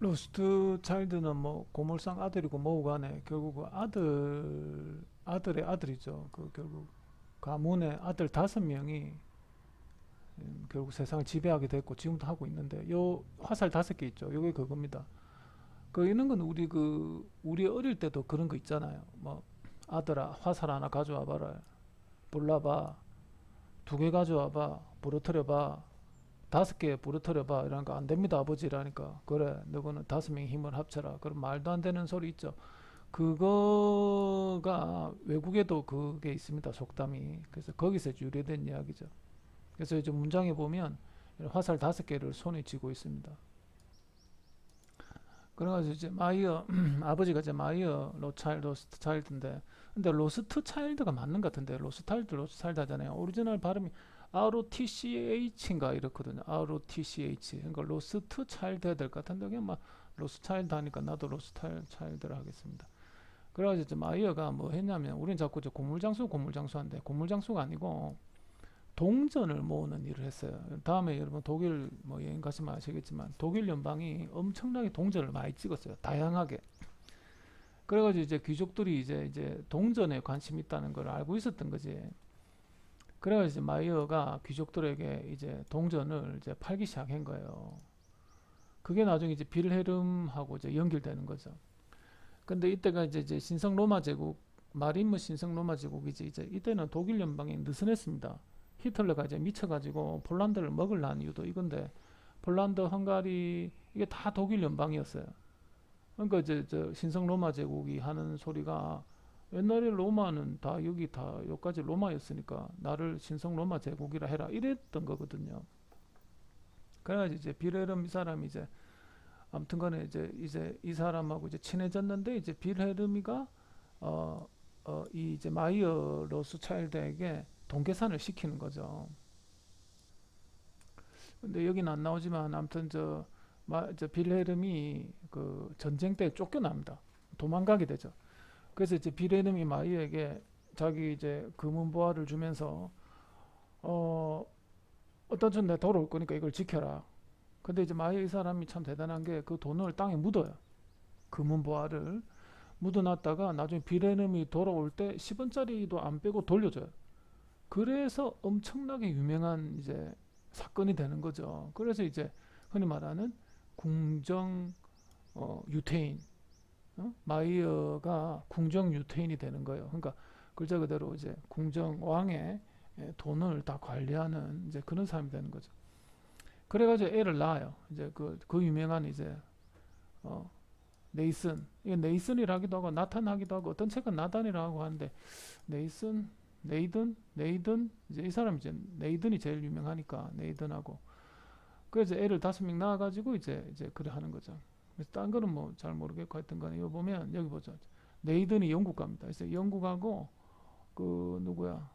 로스트 차일드는 뭐 고물상 아들이고 뭐고 간에 결국 그 아들의 아들이죠. 그 결국 가문의 아들 5명이 결국 세상을 지배하게 됐고 지금도 하고 있는데 요 화살 5개 있죠. 요게 그겁니다. 그 이런 건 우리 어릴 때도 그런 거 있잖아요. 뭐 아들아 화살 하나 가져와 봐라. 볼라봐. 2개 가져와 봐. 부러뜨려 봐. 5개 부러뜨려 봐. 이러니까 안 됩니다 아버지 이라니까 그래 너거는 5명의 힘을 합쳐라. 그럼 말도 안 되는 소리 있죠. 그거가 외국에도 그게 있습니다 속담이. 그래서 거기서 유래된 이야기죠. 그래서 이제 문장에 보면 화살 5개를 손에 쥐고 있습니다. 그래가지고 이제 마이어 아버지가 이제 마이어 로스트 차일드인데 근데 로스트 차일드가 맞는 것 같은데 로스트 차일드 하잖아요. 오리지널 발음이 ROTCH인가 이렇거든요. ROTCH. 그러니까 로스트 차일드 해야 될 것 같은데 그냥 막 로스트 차일드 하니까 나도 로스트 차일드를 하겠습니다. 그래가지고 이제 마이어가 뭐 했냐면 우린 자꾸 이제 고물장수 한데 고물장수가 아니고 동전을 모으는 일을 했어요. 다음에 여러분 독일 뭐 여행 가시면 아시겠지만 독일 연방이 엄청나게 동전을 많이 찍었어요. 다양하게. 그래가지고 이제 귀족들이 이제 동전에 관심이 있다는 걸 알고 있었던 거지. 그래가지고 이제 마이어가 귀족들에게 이제 동전을 이제 팔기 시작한 거예요. 그게 나중에 이제 빌헤름하고 이제 연결되는 거죠. 근데 이때가 이제 신성 로마 제국 마린무 신성 로마 제국이지 이제 이때는 독일 연방이 느슨했습니다. 히틀러가 이제 미쳐가지고 폴란드를 먹으려는 이유도 이건데 폴란드, 헝가리 이게 다 독일 연방이었어요. 그러니까 이제 저 신성 로마 제국이 하는 소리가 옛날에 로마는 다 여기 다 여기까지 로마였으니까 나를 신성 로마 제국이라 해라 이랬던 거거든요. 그래가지고 이제 빌헤름 이 사람이 이제 아무튼간에 이제 이 사람하고 이제 친해졌는데 이제 빌헤르미가 이 이제 마이어 로스차일드에게 동계산을 시키는 거죠. 근데 여기는 안 나오지만 아무튼 저 빌헤름이 그 전쟁 때 쫓겨납니다. 도망가게 되죠. 그래서 이제 빌헤름이 마이에게 자기 이제 금은보화를 주면서 어 어떤 전 내가 돌아올 거니까 이걸 지켜라. 근데 이제 마이 이 사람이 참 대단한 게 그 돈을 땅에 묻어요. 금은보화를 묻어놨다가 나중에 빌헤름이 돌아올 때 10원짜리도 안 빼고 돌려줘요. 그래서 엄청나게 유명한 이제 사건이 되는 거죠. 그래서 이제 흔히 말하는 궁정 유태인, 마이어가 궁정 유태인이 되는 거예요. 그러니까 글자 그대로 이제 궁정 왕의 돈을 다 관리하는 이제 그런 사람이 되는 거죠. 그래가지고 애를 낳아요. 이제 그 유명한 이제 어, 네이슨, 이게 네이슨이라기도 하고 나탄하기도 하고 어떤 책은 나단이라고 하는데 네이슨, 네이든 이제 이 사람 이제 네이든이 제일 유명하니까 네이든하고 그래서 애를 5명 낳아가지고 이제 그래 하는 거죠. 그래서 딴 거는 뭐 잘 모르겠고 하여튼 간에 이거 보면 여기 보죠. 네이든이 영국 갑니다. 그래서 영국하고 그 누구야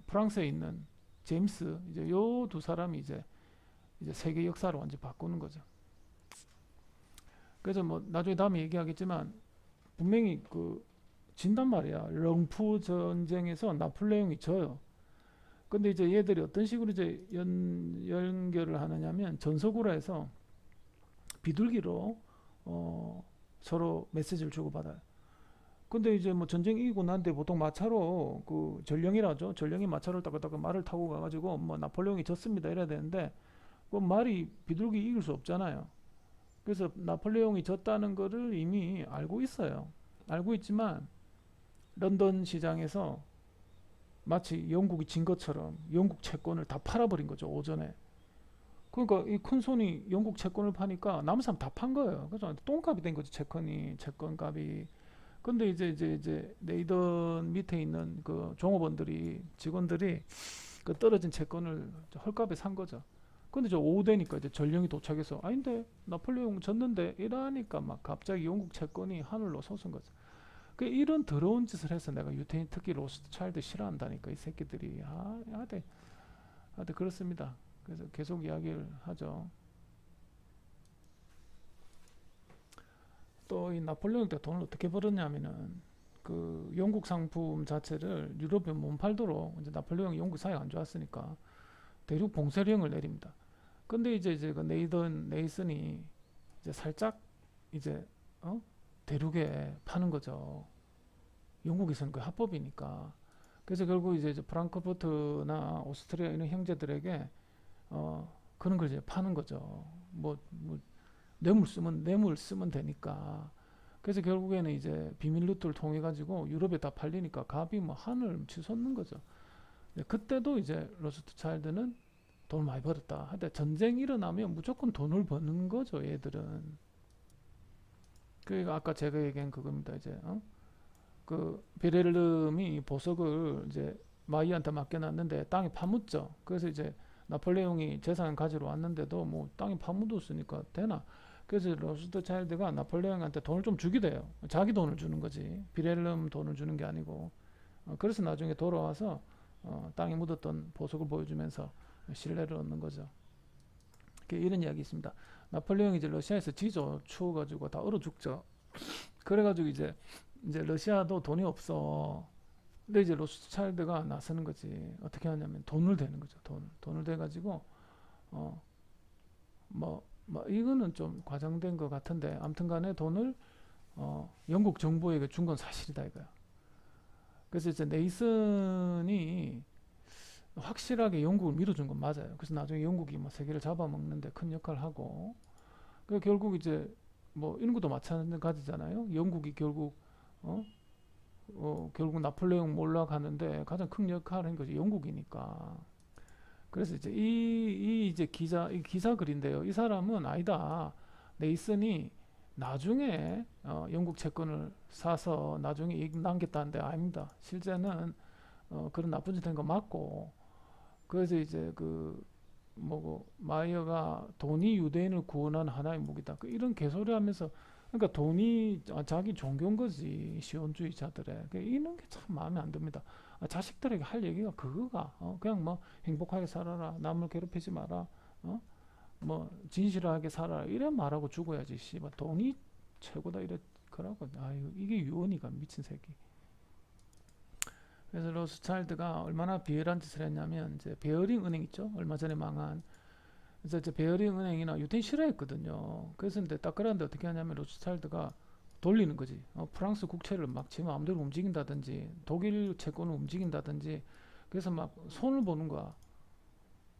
프랑스에 있는 제임스 이제 요 두 사람이 이제 세계 역사를 완전 바꾸는 거죠. 그래서 뭐 나중에 다음에 얘기하겠지만 분명히 그 진단 말이야. 렁푸 전쟁에서 나폴레옹이 져요. 근데 이제 얘들이 어떤 식으로 이제 연결을 하느냐면 전속으로 해서 비둘기로 서로 메시지를 주고받아요. 근데 이제 뭐 전쟁 이기고 난데 보통 마차로 그 전령이라죠. 전령이 마차를 따가다가 말을 타고 가가지고 뭐 나폴레옹이 졌습니다 이래야 되는데 그 말이 비둘기 이길 수 없잖아요. 그래서 나폴레옹이 졌다는 거를 이미 알고 있어요. 알고 있지만 런던 시장에서 마치 영국이 진 것처럼 영국 채권을 다 팔아버린 거죠 오전에. 그러니까 이 큰 손이 영국 채권을 파니까 남은 사람 다 판 거예요. 그래서 똥값이 된 거죠 채권값이. 근데 이제 네이던 밑에 있는 그 종업원들이 직원들이 그 떨어진 채권을 헐값에 산 거죠. 근데 저 오후 되니까 이제 전령이 도착해서 아닌데 나폴레옹 졌는데 이러니까 막 갑자기 영국 채권이 하늘로 솟은 거죠. 그 이런 더러운 짓을 해서 내가 유태인 특히 로스트 차일드 싫어한다니까 이 새끼들이 하여튼 그렇습니다. 그래서 계속 이야기를 하죠. 또 이 나폴레옹 때 돈을 어떻게 벌었냐면은 그 영국 상품 자체를 유럽에 못 팔도록 이제 나폴레옹이 영국 사이가 안 좋았으니까 대륙 봉쇄령을 내립니다. 근데 이제 그 네이슨이 이제 살짝 이제 대륙에 파는 거죠. 영국에서는 그 합법이니까. 그래서 결국 이제 프랑크푸르트나 오스트리아 이런 형제들에게 그런 걸 이제 파는 거죠. 뭐 뇌물 쓰면 되니까. 그래서 결국에는 이제 비밀 루트를 통해 가지고 유럽에 다 팔리니까 값이 뭐 하늘 치솟는 거죠. 그때도 이제 로스트차일드는 돈을 많이 벌었다. 하여튼 전쟁이 일어나면 무조건 돈을 버는 거죠, 얘들은. 그러니까 아까 제가 얘기한 그겁니다. 이제 그 베렐름이 보석을 이제 마이한테 맡겨놨는데 땅에 파묻죠. 그래서 이제 나폴레옹이 재산 가지러 왔는데도 뭐 땅에 파묻었으니까 되나? 그래서 로스트차일드가 나폴레옹한테 돈을 좀 주기도 해요. 자기 돈을 주는 거지. 베렐름 돈을 주는 게 아니고. 그래서 나중에 돌아와서 땅에 묻었던 보석을 보여주면서 신뢰를 얻는 거죠. 이런 이야기 있습니다. 나폴레옹이 이제 러시아에서 지죠. 추워가지고 다 얼어 죽죠. 그래가지고 이제 러시아도 돈이 없어. 근데 이제 로스차일드가 나서는 거지. 어떻게 하냐면 돈을 대는 거죠. 돈을 대가지고 이거는 좀 과장된 것 같은데 아무튼간에 돈을 영국 정부에게 준 건 사실이다 이거야. 그래서 이제 네이슨이 확실하게 영국을 밀어준 건 맞아요. 그래서 나중에 영국이 뭐 세계를 잡아먹는데 큰 역할을 하고, 그 결국 이제 뭐 이런 것도 마찬가지잖아요. 영국이 결국 결국 나폴레옹 몰락하는데 가장 큰 역할을 한 것이 영국이니까. 그래서 이제 이 이제 이 기사 글인데요. 이 사람은 아니다. 네이슨이 나중에 영국 채권을 사서 나중에 이익 남겼다는데 아닙니다. 실제는 그런 나쁜 짓 한 거 맞고. 그래서 이제 그 뭐고 마이어가 돈이 유대인을 구원한 하나의 무기다. 이런 개소리 하면서 그러니까 돈이 자기 종교인 거지. 시온주의자들의. 이런 게 참 마음에 안 듭니다. 자식들에게 할 얘기가 그거가 그냥 뭐 행복하게 살아라. 남을 괴롭히지 마라. 뭐 진실하게 살아라. 이래 말하고 죽어야지. 씨발 돈이 최고다 이래 그러고. 아유 이게 유언이가 미친 새끼. 그래서 로스차일드가 얼마나 비열한 짓을 했냐면 이제 베어링 은행 있죠. 얼마 전에 망한. 그래서 이제 베어링 은행이나 유태인 싫어했거든요. 그래서 근데 딱 그러는데 어떻게 하냐면 로스차일드가 돌리는 거지. 프랑스 국채를 막 지 마음대로 움직인다든지 독일 채권을 움직인다든지 그래서 막 손을 보는 거야.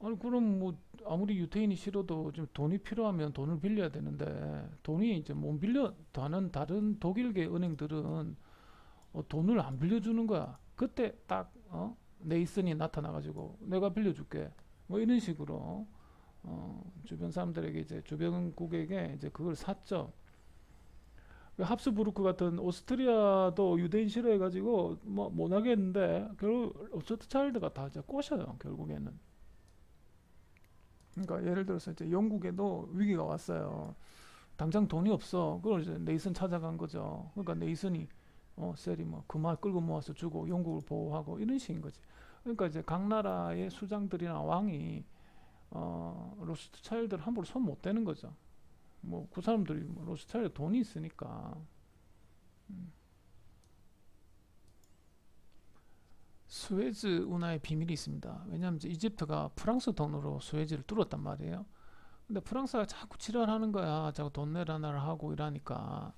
아니 그럼 뭐 아무리 유태인이 싫어도 좀 돈이 필요하면 돈을 빌려야 되는데 돈이 이제 못 빌려 다른 독일계 은행들은 돈을 안 빌려주는 거야. 그때 딱 네이슨이 나타나가지고 내가 빌려줄게. 뭐 이런 식으로 주변 사람들에게 이제 주변국에게 이제 그걸 샀죠. 합스부르크 같은 오스트리아도 유대인 싫어해가지고 뭐 못하겠는데 결국 로스트차일드가 다 이제 꼬셔요 결국에는. 그러니까 예를 들어서 이제 영국에도 위기가 왔어요. 당장 돈이 없어. 그걸 이제 네이슨 찾아간 거죠. 그러니까 네이슨이 셀이 뭐 그 말 끌고 모아서 주고 영국을 보호하고 이런 식인 거지. 그러니까 이제 각 나라의 수장들이나 왕이 로스트차일드를 함부로 손 못 대는 거죠. 뭐 그 사람들이 뭐 로스차일드 돈이 있으니까. 수에즈 운하의 비밀이 있습니다. 왜냐하면 이제 이집트가 프랑스 돈으로 수에즈를 뚫었단 말이에요. 근데 프랑스가 자꾸 지랄하는 거야. 자꾸 돈 내라나라 하고 이러니까.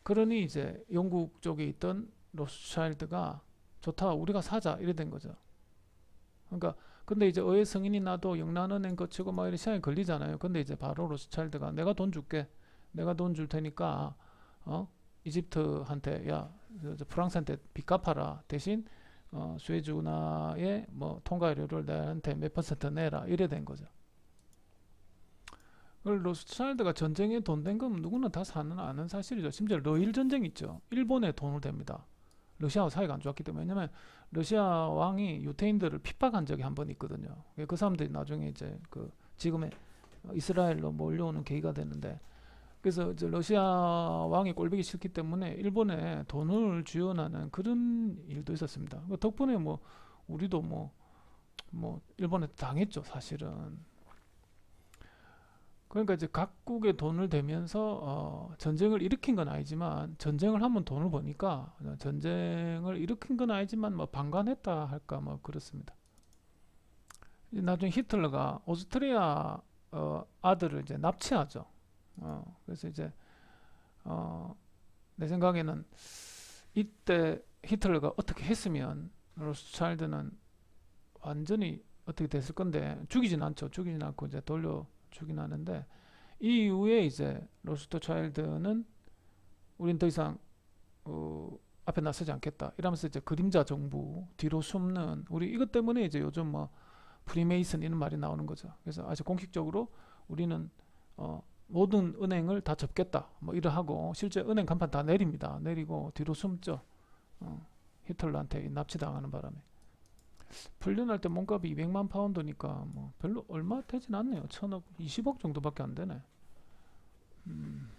그러니 이제 영국 쪽에 있던 로스차일드가 좋다 우리가 사자 이래 된 거죠. 그러니까 근데 이제 의회 승인이 나도 영란은행 거치고 막 이런 시간이 걸리잖아요. 근데 이제 바로 로스차일드가 내가 돈 줄게. 내가 돈 줄 테니까 이집트한테 야 프랑스한테 빚 갚아라. 대신 수에즈 운하의 뭐 통과료를 나한테 몇 퍼센트 내라 이래 된 거죠. 로스차일드가 전쟁에 돈 된 건 누구나 다 아는 사실이죠. 심지어 러일 전쟁 있죠. 일본에 돈을 댑니다. 러시아와 사이가 안 좋았기 때문에. 왜냐면 러시아 왕이 유태인들을 핍박한 적이 한 번 있거든요. 그 사람들이 나중에 이제 그 지금의 이스라엘로 몰려오는 계기가 되는데, 그래서 이제 러시아 왕이 꼴보기 싫기 때문에 일본에 돈을 지원하는 그런 일도 있었습니다. 덕분에 뭐 우리도 뭐 일본에 당했죠, 사실은. 그러니까 이제 각국의 돈을 대면서 전쟁을 일으킨 건 아니지만 전쟁을 하면 돈을 버니까 전쟁을 일으킨 건 아니지만 뭐 방관했다 할까 뭐 그렇습니다. 나중에 히틀러가 오스트리아 아들을 이제 납치하죠. 그래서 이제 어, 내 생각에는 이때 히틀러가 어떻게 했으면 로스차일드는 완전히 어떻게 됐을 건데 죽이진 않죠. 죽이진 않고 이제 돌려 주긴 하는데 이 이후에 이제 로스차일드는 우린 더 이상 어, 앞에 나서지 않겠다 이러면서 이제 그림자 정부 뒤로 숨는 우리 이것 때문에 이제 요즘 뭐 프리메이슨 이런 말이 나오는 거죠. 그래서 아주 공식적으로 우리는 모든 은행을 다 접겠다 뭐 이러하고 실제 은행 간판 다 내립니다. 내리고 뒤로 숨죠. 히틀러한테 납치당하는 바람에 풀려날 때 몸값이 200만 파운드니까 뭐 별로 얼마 되진 않네요. 1000억, 20억 정도밖에 안 되네. 음.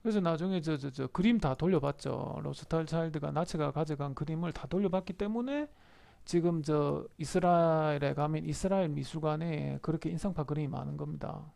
그래서 나중에 저 그림 다 돌려봤죠. 로스탈차일드가 나치가 가져간 그림을 다 돌려봤기 때문에 지금 저 이스라엘에 가면 이스라엘 미술관에 그렇게 인상파 그림이 많은 겁니다.